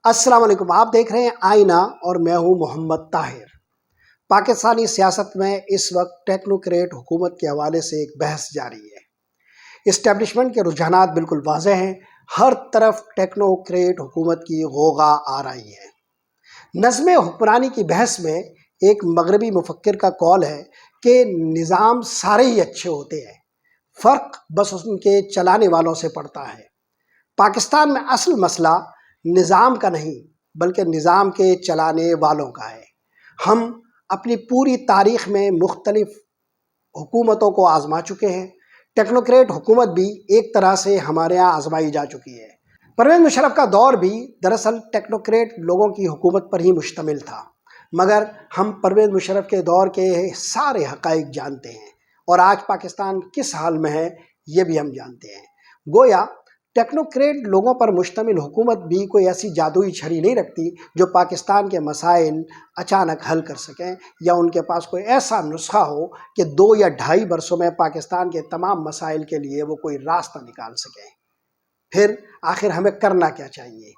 السلام علیکم، آپ دیکھ رہے ہیں آئینہ اور میں ہوں محمد طاہر۔ پاکستانی سیاست میں اس وقت ٹیکنوکریٹ حکومت کے حوالے سے ایک بحث جاری ہے۔ اسٹیبلشمنٹ کے رجحانات بالکل واضح ہیں، ہر طرف ٹیکنوکریٹ حکومت کی غوغا آ رہی ہے۔ نظم حکمرانی کی بحث میں ایک مغربی مفکر کا قول ہے کہ نظام سارے ہی اچھے ہوتے ہیں، فرق بس ان کے چلانے والوں سے پڑتا ہے۔ پاکستان میں اصل مسئلہ نظام کا نہیں بلکہ نظام کے چلانے والوں کا ہے۔ ہم اپنی پوری تاریخ میں مختلف حکومتوں کو آزما چکے ہیں، ٹیکنوکریٹ حکومت بھی ایک طرح سے ہمارے ہاں آزمائی جا چکی ہے۔ پرویز مشرف کا دور بھی دراصل ٹیکنوکریٹ لوگوں کی حکومت پر ہی مشتمل تھا، مگر ہم پرویز مشرف کے دور کے سارے حقائق جانتے ہیں اور آج پاکستان کس حال میں ہے یہ بھی ہم جانتے ہیں۔ گویا ٹیکنوکریٹ لوگوں پر مشتمل حکومت بھی کوئی ایسی جادوئی چھڑی نہیں رکھتی جو پاکستان کے مسائل اچانک حل کر سکیں، یا ان کے پاس کوئی ایسا نسخہ ہو کہ 2 یا 2.5 برسوں میں پاکستان کے تمام مسائل کے لیے وہ کوئی راستہ نکال سکیں۔ پھر آخر ہمیں کرنا کیا چاہیے؟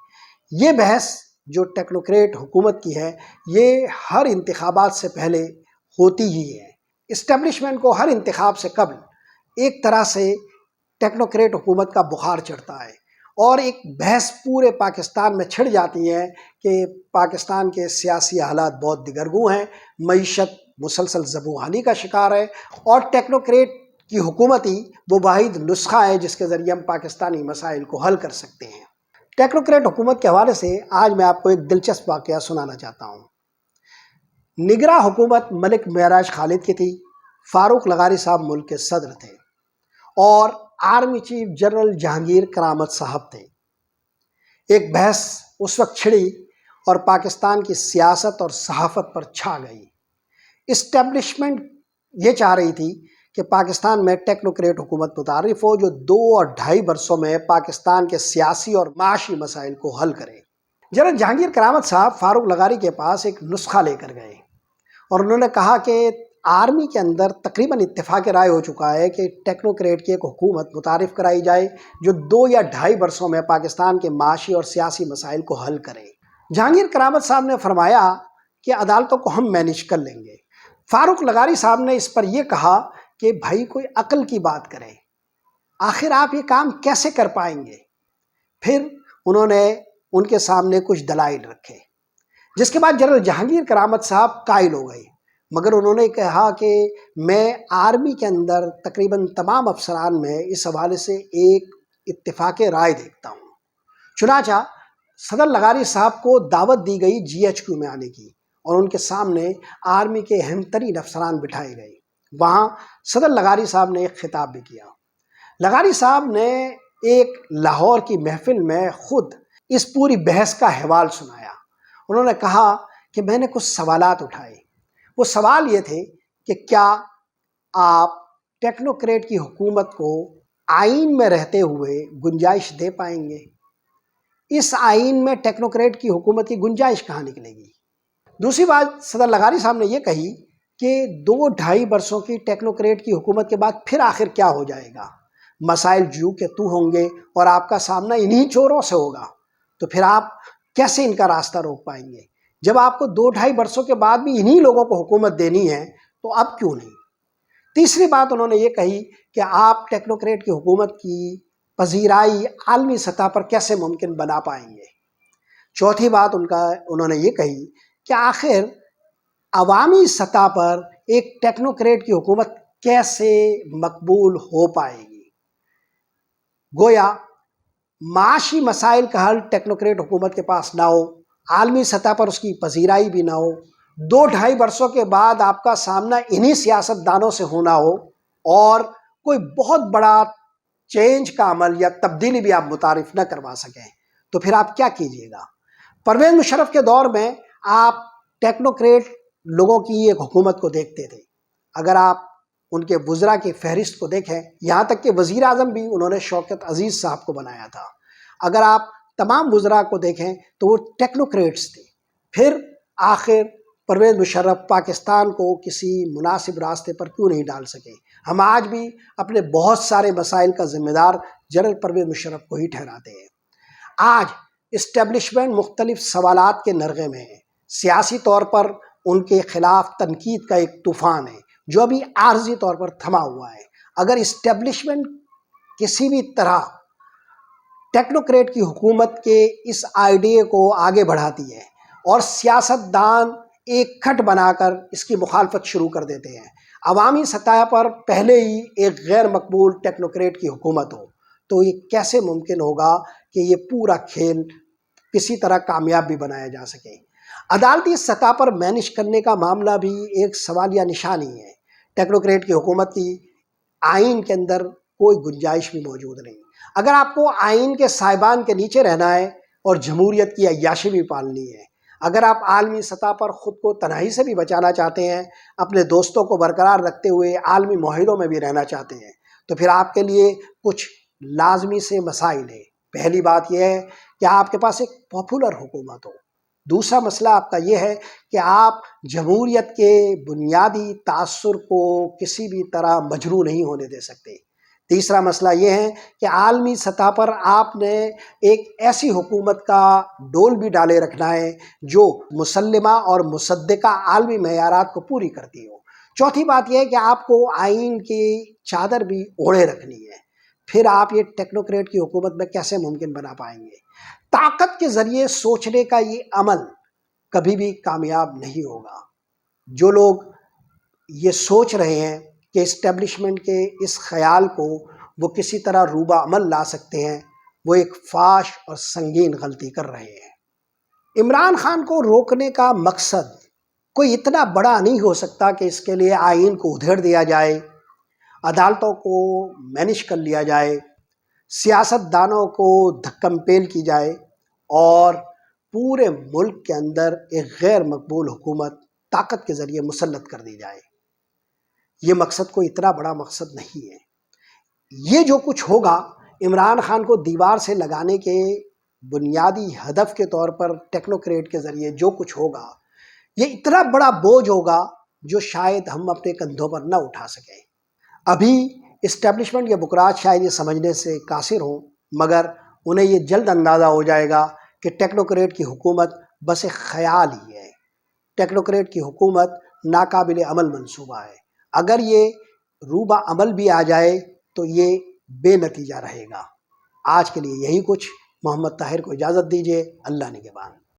یہ بحث جو ٹیکنوکریٹ حکومت کی ہے یہ ہر انتخابات سے پہلے ہوتی ہی ہے۔ اسٹیبلشمنٹ کو ہر انتخاب سے قبل ایک طرح سے ٹیکنوکریٹ حکومت کا بخار چڑھتا ہے اور ایک بحث پورے پاکستان میں چھڑ جاتی ہے کہ پاکستان کے سیاسی حالات بہت دگرگوں ہیں، معیشت مسلسل زبوں کا شکار ہے اور ٹیکنوکریٹ کی حکومت ہی وہ واحد نسخہ ہے جس کے ذریعے ہم پاکستانی مسائل کو حل کر سکتے ہیں۔ ٹیکنوکریٹ حکومت کے حوالے سے آج میں آپ کو ایک دلچسپ واقعہ سنانا چاہتا ہوں۔ نگراں حکومت ملک معراج خالد کی تھی، فاروق لغاری صاحب ملک کے صدر تھے اور آرمی چیف جنرل جہانگیر کرامت صاحب تھے۔ ایک بحث اس وقت چھڑی اور پاکستان کی سیاست اور صحافت پر چھا گئی۔ اسٹیبلشمنٹ یہ چاہ رہی تھی کہ پاکستان میں ٹیکنوکریٹ حکومت متعارف ہو جو 2 اور 2.5 برسوں میں پاکستان کے سیاسی اور معاشی مسائل کو حل کرے۔ جنرل جہانگیر کرامت صاحب فاروق لغاری کے پاس ایک نسخہ لے کر گئے اور انہوں نے کہا کہ آرمی کے اندر تقریباً اتفاق رائے ہو چکا ہے کہ ٹیکنوکریٹ کی ایک حکومت متعارف کرائی جائے جو 2 یا 2.5 برسوں میں پاکستان کے معاشی اور سیاسی مسائل کو حل کرے۔ جہانگیر کرامت صاحب نے فرمایا کہ عدالتوں کو ہم مینیج کر لیں گے۔ فاروق لغاری صاحب نے اس پر یہ کہا کہ بھائی کوئی عقل کی بات کریں، آخر آپ یہ کام کیسے کر پائیں گے؟ پھر انہوں نے ان کے سامنے کچھ دلائل رکھے، جس کے بعد جنرل جہانگیر کرامت صاحب قائل ہو گئے، مگر انہوں نے کہا کہ میں آرمی کے اندر تقریباً تمام افسران میں اس حوالے سے ایک اتفاق رائے دیکھتا ہوں۔ چنانچہ صدر لغاری صاحب کو دعوت دی گئی GHQ میں آنے کی اور ان کے سامنے آرمی کے اہم ترین افسران بٹھائے گئے۔ وہاں صدر لغاری صاحب نے ایک خطاب بھی کیا۔ لغاری صاحب نے ایک لاہور کی محفل میں خود اس پوری بحث کا حوال سنایا۔ انہوں نے کہا کہ میں نے کچھ سوالات اٹھائے۔ وہ سوال یہ تھے کہ کیا آپ ٹیکنوکریٹ کی حکومت کو آئین میں رہتے ہوئے گنجائش دے پائیں گے؟ اس آئین میں ٹیکنوکریٹ کی حکومت کی گنجائش کہاں نکلے گی؟ دوسری بات صدر لغاری صاحب نے یہ کہی کہ 2-2.5 برسوں کی ٹیکنوکریٹ کی حکومت کے بعد پھر آخر کیا ہو جائے گا؟ مسائل جو کہ تو ہوں گے اور آپ کا سامنا انہی چوروں سے ہوگا، تو پھر آپ کیسے ان کا راستہ روک پائیں گے؟ جب آپ کو 2-2.5 برسوں کے بعد بھی انہی لوگوں کو حکومت دینی ہے تو اب کیوں نہیں؟ تیسری بات انہوں نے یہ کہی کہ آپ ٹیکنوکریٹ کی حکومت کی پذیرائی عالمی سطح پر کیسے ممکن بنا پائیں گے؟ چوتھی بات انہوں نے یہ کہی کہ آخر عوامی سطح پر ایک ٹیکنوکریٹ کی حکومت کیسے مقبول ہو پائے گی؟ گویا معاشی مسائل کا حل ٹیکنوکریٹ حکومت کے پاس نہ ہو، عالمی سطح پر اس کی پذیرائی بھی نہ ہو، 2-2.5 برسوں کے بعد آپ کا سامنا انہی سیاست دانوں سے ہونا ہو اور کوئی بہت بڑا چینج کا عمل یا تبدیلی بھی آپ متعارف نہ کروا سکیں، تو پھر آپ کیا کیجئے گا؟ پرویز مشرف کے دور میں آپ ٹیکنوکریٹ لوگوں کی ایک حکومت کو دیکھتے تھے۔ اگر آپ ان کے وزراء کی فہرست کو دیکھیں، یہاں تک کہ وزیر اعظم بھی انہوں نے شوکت عزیز صاحب کو بنایا تھا، اگر آپ تمام وزراء کو دیکھیں تو وہ ٹیکنوکریٹس تھے۔ پھر آخر پرویز مشرف پاکستان کو کسی مناسب راستے پر کیوں نہیں ڈال سکے؟ ہم آج بھی اپنے بہت سارے مسائل کا ذمہ دار جنرل پرویز مشرف کو ہی ٹھہراتے ہیں۔ آج اسٹیبلشمنٹ مختلف سوالات کے نرغے میں ہے، سیاسی طور پر ان کے خلاف تنقید کا ایک طوفان ہے جو ابھی عارضی طور پر تھما ہوا ہے۔ اگر اسٹیبلشمنٹ کسی بھی طرح ٹیکنوکریٹ کی حکومت کے اس آئیڈے کو آگے بڑھاتی ہے اور سیاست دان ایک کھٹ بنا کر اس کی مخالفت شروع کر دیتے ہیں، عوامی سطح پر پہلے ہی ایک غیر مقبول ٹیکنوکریٹ کی حکومت ہو، تو یہ کیسے ممکن ہوگا کہ یہ پورا کھیل کسی طرح کامیاب بھی بنایا جا سکے؟ عدالتی سطح پر مینج کرنے کا معاملہ بھی ایک سوالیہ نشانی ہے۔ ٹیکنوکریٹ کی حکومت کی آئین کے اندر کوئی گنجائش بھی موجود نہیں۔ اگر آپ کو آئین کے سائبان کے نیچے رہنا ہے اور جمہوریت کی عیاشی بھی پالنی ہے، اگر آپ عالمی سطح پر خود کو تنہائی سے بھی بچانا چاہتے ہیں، اپنے دوستوں کو برقرار رکھتے ہوئے عالمی معاہدوں میں بھی رہنا چاہتے ہیں، تو پھر آپ کے لیے کچھ لازمی سے مسائل ہیں۔ پہلی بات یہ ہے کہ آپ کے پاس ایک پاپولر حکومت ہو۔ دوسرا مسئلہ آپ کا یہ ہے کہ آپ جمہوریت کے بنیادی تاثر کو کسی بھی طرح مجروح نہیں ہونے دے سکتے۔ تیسرا مسئلہ یہ ہے کہ عالمی سطح پر آپ نے ایک ایسی حکومت کا ڈول بھی ڈالے رکھنا ہے جو مسلمہ اور مصدقہ عالمی معیارات کو پوری کرتی ہو۔ چوتھی بات یہ ہے کہ آپ کو آئین کی چادر بھی اوڑھے رکھنی ہے۔ پھر آپ یہ ٹیکنوکریٹ کی حکومت میں کیسے ممکن بنا پائیں گے؟ طاقت کے ذریعے سوچنے کا یہ عمل کبھی بھی کامیاب نہیں ہوگا۔ جو لوگ یہ سوچ رہے ہیں کہ اسٹیبلشمنٹ کے اس خیال کو وہ کسی طرح روبہ عمل لا سکتے ہیں، وہ ایک فاش اور سنگین غلطی کر رہے ہیں۔ عمران خان کو روکنے کا مقصد کوئی اتنا بڑا نہیں ہو سکتا کہ اس کے لیے آئین کو ادھیڑ دیا جائے، عدالتوں کو مینج کر لیا جائے، سیاست دانوں کو دھکم پیل کی جائے اور پورے ملک کے اندر ایک غیر مقبول حکومت طاقت کے ذریعے مسلط کر دی جائے۔ یہ مقصد کوئی اتنا بڑا مقصد نہیں ہے۔ یہ جو کچھ ہوگا، عمران خان کو دیوار سے لگانے کے بنیادی ہدف کے طور پر ٹیکنوکریٹ کے ذریعے جو کچھ ہوگا، یہ اتنا بڑا بوجھ ہوگا جو شاید ہم اپنے کندھوں پر نہ اٹھا سکیں۔ ابھی اسٹیبلشمنٹ یا بکراج شاید یہ سمجھنے سے قاصر ہوں، مگر انہیں یہ جلد اندازہ ہو جائے گا کہ ٹیکنوکریٹ کی حکومت بس ایک خیال ہی ہے۔ ٹیکنوکریٹ کی حکومت ناقابل عمل منصوبہ ہے۔ اگر یہ روبہ عمل بھی آ جائے تو یہ بے نتیجہ رہے گا۔ آج کے لیے یہی کچھ۔ محمد طاہر کو اجازت دیجیے۔ اللہ نگہبان۔